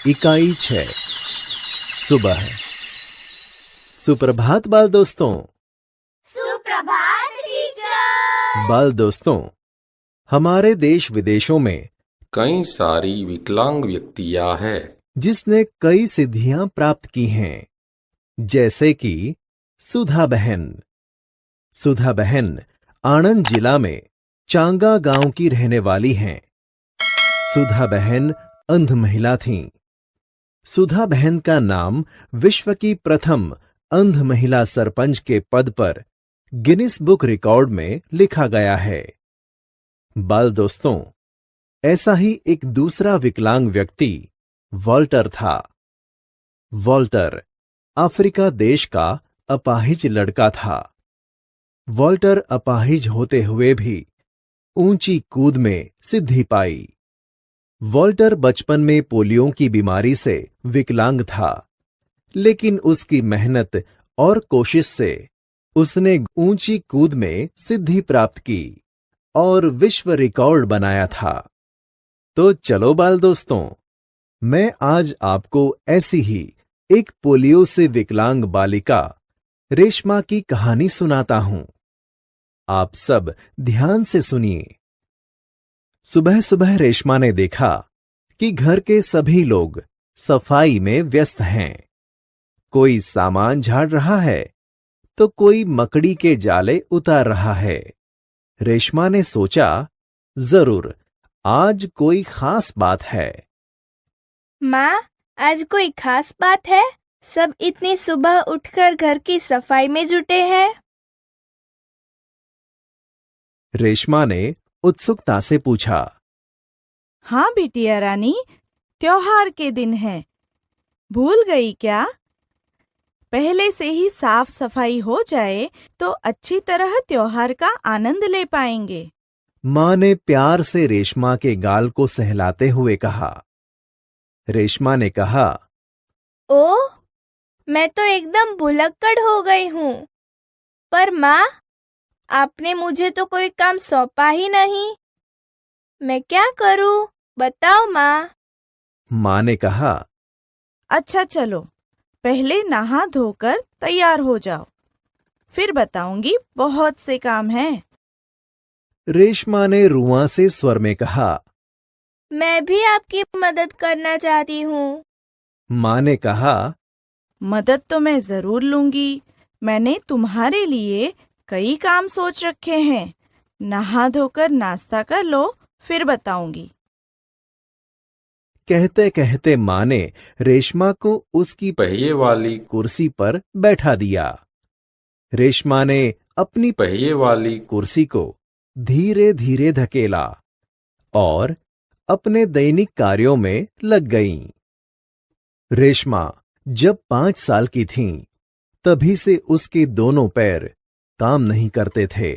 इकाई 6 सुबह। सुप्रभात बाल दोस्तों। सुप्रभात टीचर। बाल दोस्तों, हमारे देश विदेशों में कई सारी विकलांग व्यक्तियां हैं जिसने कई सिद्धियां प्राप्त की हैं, जैसे कि सुधा बहन। सुधा बहन आणंद जिला में चांगा गांव की रहने वाली हैं। सुधा बहन अंध महिला थीं। सुधा बहन का नाम विश्व की प्रथम अंध महिला सरपंच के पद पर गिनीज बुक रिकॉर्ड में लिखा गया है। बाल दोस्तों, ऐसा ही एक दूसरा विकलांग व्यक्ति वॉल्टर था। वॉल्टर अफ्रीका देश का अपाहिज लड़का था। वॉल्टर अपाहिज होते हुए भी ऊंची कूद में सिद्धि पाई। वॉल्टर बचपन में पोलियो की बीमारी से विकलांग था, लेकिन उसकी मेहनत और कोशिश से उसने ऊंची कूद में सिद्धि प्राप्त की और विश्व रिकॉर्ड बनाया था। तो चलो बाल दोस्तों, मैं आज आपको ऐसी ही एक पोलियो से विकलांग बालिका रेशमा की कहानी सुनाता हूं। आप सब ध्यान से सुनिए। सुबह सुबह रेशमा ने देखा कि घर के सभी लोग सफाई में व्यस्त हैं। कोई सामान झाड़ रहा है तो कोई मकड़ी के जाले उतार रहा है। रेशमा ने सोचा, जरूर आज कोई खास बात है। माँ, आज कोई खास बात है? सब इतनी सुबह उठकर घर की सफाई में जुटे हैं। रेशमा ने उत्सुकता से पूछा। हाँ बिटिया रानी, त्योहार के दिन है, भूल गई क्या? पहले से ही साफ सफाई हो जाए तो अच्छी तरह त्योहार का आनंद ले पाएंगे। मां ने प्यार से रेशमा के गाल को सहलाते हुए कहा। रेशमा ने कहा, ओह, मैं तो एकदम भुलक्कड़ हो गई हूँ। पर माँ, आपने मुझे तो कोई काम सौंपा ही नहीं। मैं क्या करूँ, बताओ माँ। मां ने कहा, अच्छा चलो, पहले नहा धोकर तैयार हो जाओ, फिर बताऊंगी, बहुत से काम हैं। रेशमा ने रुआं से स्वर में कहा। मैं भी आपकी मदद करना चाहती हूँ। मां ने कहा, मदद तो मैं जरूर लूंगी। मैंने तुम्हारे लिए कई काम सोच रखे हैं। नहा धोकर नाश्ता कर लो, फिर बताऊंगी। कहते कहते मां ने रेशमा को उसकी पहिए वाली कुर्सी पर बैठा दिया। रेशमा ने अपनी पहिए वाली कुर्सी को धीरे धीरे धकेला और अपने दैनिक कार्यों में लग गईं। रेशमा जब 5 साल की थीं, तभी से उसके दोनों पैर काम नहीं करते थे।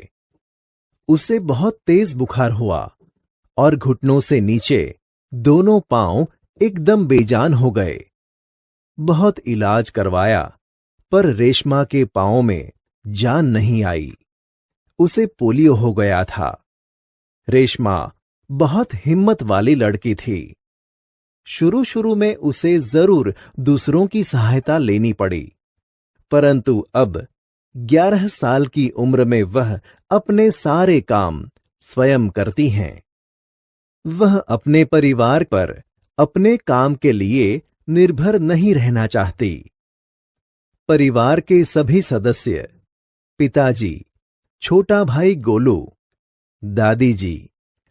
उसे बहुत तेज बुखार हुआ और घुटनों से नीचे दोनों पांव एकदम बेजान हो गए। बहुत इलाज करवाया, पर रेशमा के पांवों में जान नहीं आई। उसे पोलियो हो गया था। रेशमा बहुत हिम्मत वाली लड़की थी। शुरू शुरू में उसे जरूर दूसरों की सहायता लेनी पड़ी, परंतु अब 11 साल की उम्र में वह अपने सारे काम स्वयं करती हैं। वह अपने परिवार पर अपने काम के लिए निर्भर नहीं रहना चाहती। परिवार के सभी सदस्य, पिताजी, छोटा भाई गोलू, दादी जी,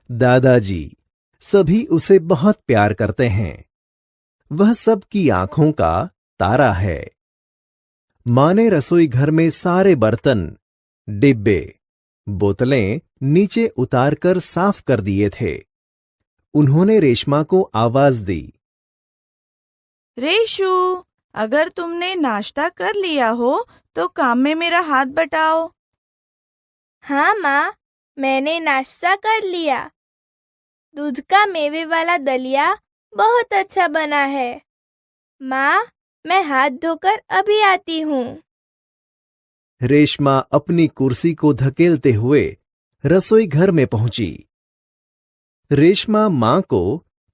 दादाजी, सभी उसे बहुत प्यार करते हैं। वह सबकी आंखों का तारा है। मां ने रसोई घर में सारे बर्तन, डिब्बे, बोतलें नीचे उतारकर साफ कर दिए थे। उन्होंने रेशमा को आवाज दी। रेशु, अगर तुमने नाश्ता कर लिया हो तो काम में मेरा हाथ बटाओ। हाँ माँ, मैंने नाश्ता कर लिया। दूध का मेवे वाला दलिया बहुत अच्छा बना है। माँ, मैं हाथ धोकर अभी आती हूँ। रेशमा अपनी कुर्सी को धकेलते हुए रसोई घर में पहुंची। रेशमा मां को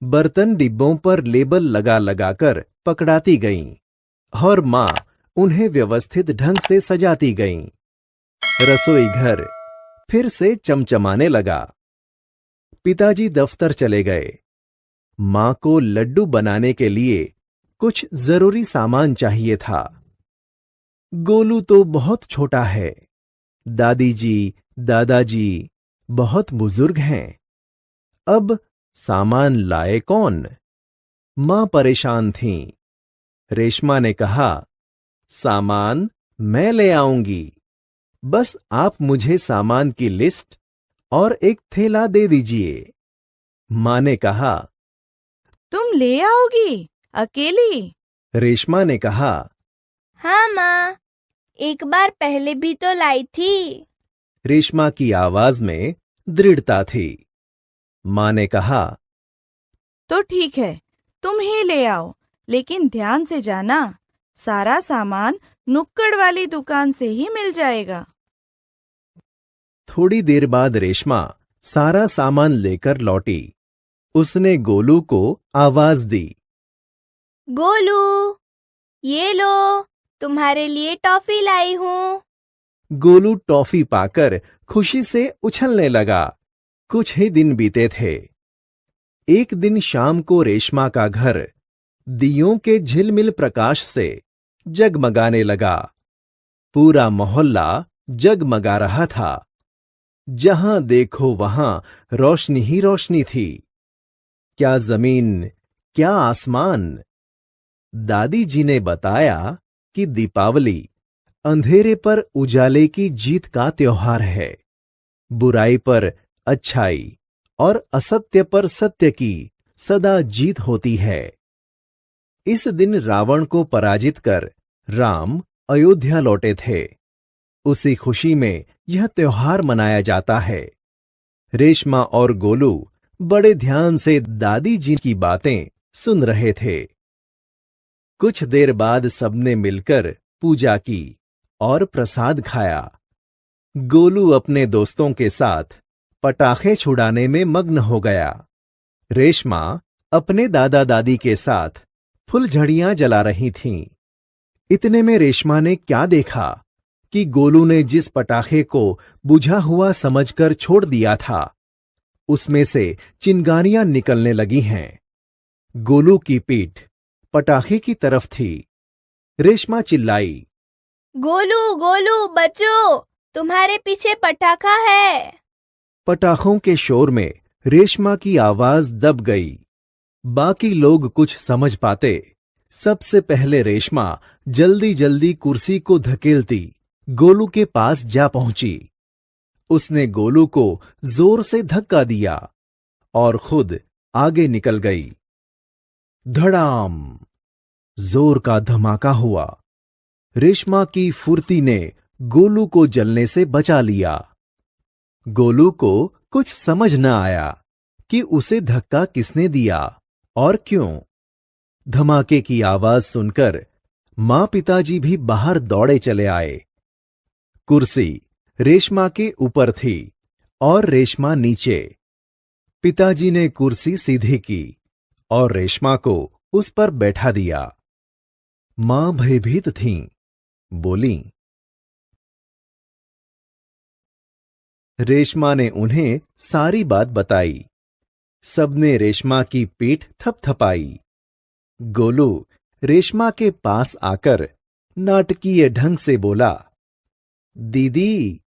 बर्तन डिब्बों पर लेबल लगा लगाकर पकड़ाती गईं और माँ उन्हें व्यवस्थित ढंग से सजाती गईं। रसोई घर फिर से चमचमाने लगा। पिताजी दफ्तर चले गए। माँ को लड्डू बनाने के लिए कुछ जरूरी सामान चाहिए था। गोलू तो बहुत छोटा है। दादी जी, दादाजी बहुत बुजुर्ग हैं। अब सामान लाए कौन? मां परेशान थीं। रेशमा ने कहा, सामान मैं ले आऊंगी, बस आप मुझे सामान की लिस्ट और एक थैला दे दीजिए। मां ने कहा, तुम ले आओगी अकेली? रेशमा ने कहा, हाँ माँ, एक बार पहले भी तो लाई थी। रेशमा की आवाज में दृढ़ता थी। मां ने कहा, तो ठीक है, तुम ही ले आओ, लेकिन ध्यान से जाना, सारा सामान नुक्कड़ वाली दुकान से ही मिल जाएगा। थोड़ी देर बाद रेशमा सारा सामान लेकर लौटी। उसने गोलू को आवाज दी। गोलू, ये लो, तुम्हारे लिए टॉफी लाई हूँ। गोलू टॉफी पाकर खुशी से उछलने लगा। कुछ ही दिन बीते थे। एक दिन शाम को रेशमा का घर दियों के झिलमिल प्रकाश से जगमगाने लगा। पूरा मोहल्ला जगमगा रहा था। जहां देखो वहां रोशनी ही रोशनी थी। क्या जमीन, क्या आसमान। दादी जी ने बताया कि दीपावली अंधेरे पर उजाले की जीत का त्योहार है। बुराई पर अच्छाई और असत्य पर सत्य की सदा जीत होती है। इस दिन रावण को पराजित कर राम अयोध्या लौटे थे। उसी खुशी में यह त्योहार मनाया जाता है। रेशमा और गोलू बड़े ध्यान से दादी जी की बातें सुन रहे थे। कुछ देर बाद सबने मिलकर पूजा की और प्रसाद खाया। गोलू अपने दोस्तों के साथ पटाखे छुड़ाने में मग्न हो गया। रेशमा अपने दादा दादी के साथ फुलझड़ियां जला रही थीं। इतने में रेशमा ने क्या देखा कि गोलू ने जिस पटाखे को बुझा हुआ समझकर छोड़ दिया था, उसमें से चिंगारियां निकलने लगी हैं। गोलू की पीठ पटाखे की तरफ थी। रेशमा चिल्लाई, गोलू, गोलू बचो, तुम्हारे पीछे पटाखा है। पटाखों के शोर में रेशमा की आवाज दब गई। बाकी लोग कुछ समझ पाते। सबसे पहले रेशमा जल्दी जल्दी कुर्सी को धकेलती गोलू के पास जा पहुंची। उसने गोलू को जोर से धक्का दिया और खुद आगे निकल गई। धड़ाम! जोर का धमाका हुआ। रेशमा की फुर्ती ने गोलू को जलने से बचा लिया। गोलू को कुछ समझ न आया कि उसे धक्का किसने दिया और क्यों। धमाके की आवाज सुनकर मां पिताजी भी बाहर दौड़े चले आए। कुर्सी रेशमा के ऊपर थी और रेशमा नीचे। पिताजी ने कुर्सी सीधी की और रेशमा को उस पर बैठा दिया। मां भयभीत थीं। बोली। रेशमा ने उन्हें सारी बात बताई। सबने रेशमा की पीठ थपथपाई। गोलू रेशमा के पास आकर नाटकीय ढंग से बोला, दीदी,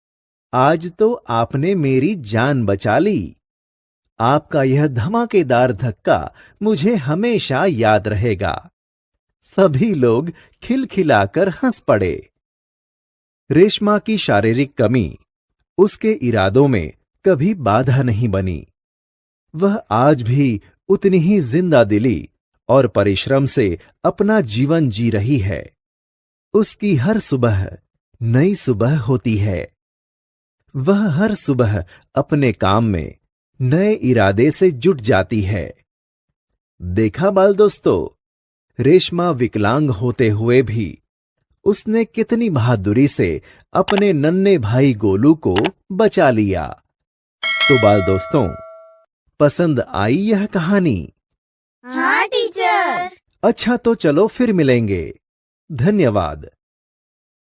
आज तो आपने मेरी जान बचा ली। आपका यह धमाकेदार धक्का मुझे हमेशा याद रहेगा। सभी लोग खिलखिलाकर हंस पड़े। रेशमा की शारीरिक कमी उसके इरादों में कभी बाधा नहीं बनी। वह आज भी उतनी ही जिंदा दिली और परिश्रम से अपना जीवन जी रही है। उसकी हर सुबह नई सुबह होती है। वह हर सुबह अपने काम में नए इरादे से जुट जाती है। देखा बाल दोस्तों, रेशमा विकलांग होते हुए भी उसने कितनी बहादुरी से अपने नन्हे भाई गोलू को बचा लिया। तो बाल दोस्तों, पसंद आई यह कहानी? हाँ टीचर। अच्छा तो चलो फिर मिलेंगे। धन्यवाद।